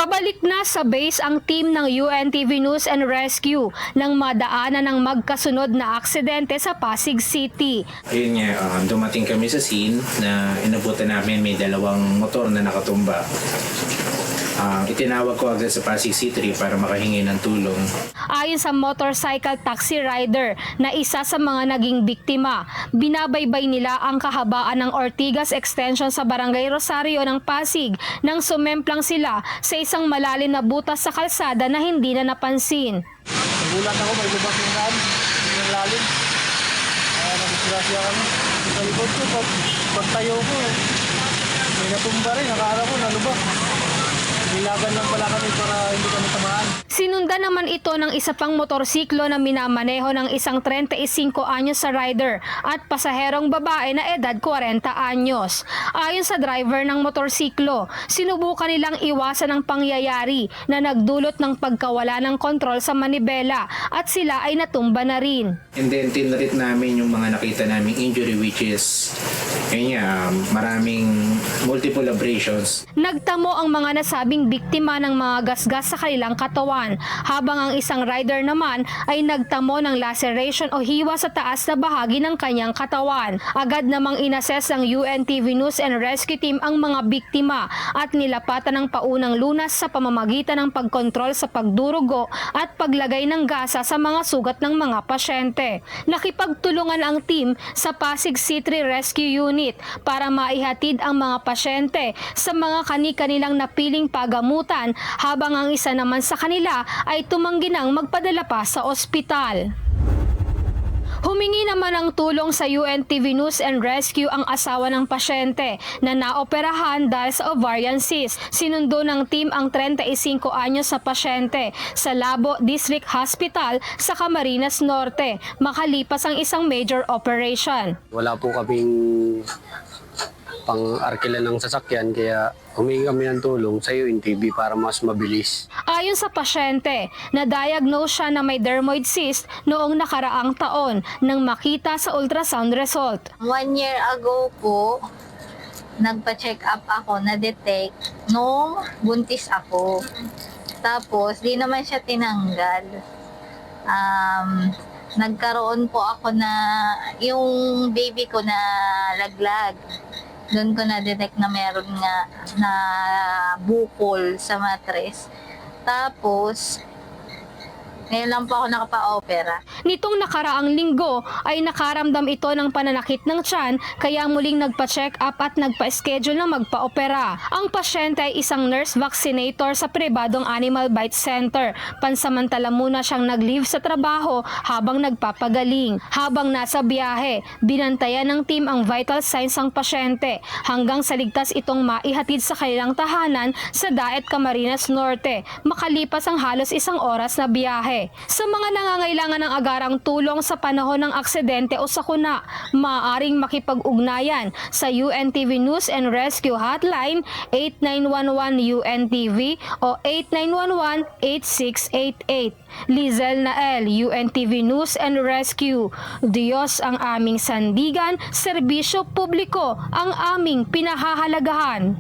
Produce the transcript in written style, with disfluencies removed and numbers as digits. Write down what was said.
Pabalik na sa base ang team ng UNTV News and Rescue nang madaanan ng magkasunod na aksidente sa Pasig City. Ayun nga, dumating kami sa scene na inabutan namin may dalawang motor na nakatumba. Itinawag ko agad sa Pasig C3 para makahingi ng tulong. Ayon sa motorcycle taxi rider na isa sa mga naging biktima, binabaybay nila ang kahabaan ng Ortigas Extension sa Barangay Rosario ng Pasig nang sumemplang sila sa isang malalim na butas sa kalsada na hindi na napansin. Nagulat ako, may lubak yung daan, yung lalim. Nagdisgrasya kami. Sa likod ko, pagtayo ko, may natumba rin, nakala ko, nalubak. Nilaban lang pala kami para hindi kami tamaan. Sinundan naman ito ng isa pang motorsiklo na minamaneho ng isang 35 anyos sa rider at pasaherong babae na edad 40 anyos. Ayon sa driver ng motorsiklo, sinubukan nilang iwasan ang pangyayari na nagdulot ng pagkawala ng kontrol sa manibela at sila ay natumba na rin. And then tinreat namin yung mga nakita naming injury which is maraming multiple abrasions. Nagtamo ang mga nasabing biktima ng mga gasgas sa kanilang katawan, habang ang isang rider naman ay nagtamo ng laceration o hiwa sa taas na bahagi ng kanyang katawan. Agad namang inassess ng UNTV News and Rescue Team ang mga biktima at nilapatan ng paunang lunas sa pamamagitan ng pagkontrol sa pagdurugo at paglagay ng gasa sa mga sugat ng mga pasyente. Nakipagtulungan ang team sa Pasig C3 Rescue Unit para maihatid ang mga pasyente sa mga kani-kanilang napiling pagamutan, habang ang isa naman sa kanila ay tumanggi nang magpadala pa sa ospital. Humingi naman ng tulong sa UNTV News and Rescue ang asawa ng pasyente na naoperahan dahil sa ovarian cyst. Sinundo ng team ang 35 anyos sa pasyente sa Labo District Hospital sa Camarines Norte makalipas ang isang major operation. Wala po kaming pang-arkila ng sasakyan, kaya humingi kami ng tulong sa UNTV para mas mabilis. Ayon sa pasyente, na-diagnose siya na may dermoid cyst noong nakaraang taon nang makita sa ultrasound result. 1 year ago po, nagpa-check up ako, na-detect nung buntis ako. Tapos, di naman siya tinanggal. Nagkaroon po ako na, yung baby ko na laglag. Doon ko na-detect na meron nga na bukol sa matres. Tapos, ngayon lang po ako nakapa-opera. Nitong nakaraang linggo ay nakaramdam ito ng pananakit ng tiyan, kaya muling nagpa-check up at nagpa-schedule na magpa-opera. Ang pasyente ay isang nurse vaccinator sa pribadong Animal Bite Center. Pansamantala muna siyang nag-leave sa trabaho habang nagpapagaling. Habang nasa biyahe, binantayan ng team ang vital signs ng pasyente hanggang sa ligtas itong maihatid sa kanilang tahanan sa Daet, Camarines Norte, makalipas ang halos 1 oras na biyahe. Sa mga nangangailangan ng agarang tulong sa panahon ng aksidente o sakuna, maaaring makipag-ugnayan sa UNTV News and Rescue Hotline 8911 UNTV o 8911-8688. Lizel Nael, UNTV News and Rescue. Diyos ang aming sandigan, serbisyo publiko ang aming pinahahalagahan.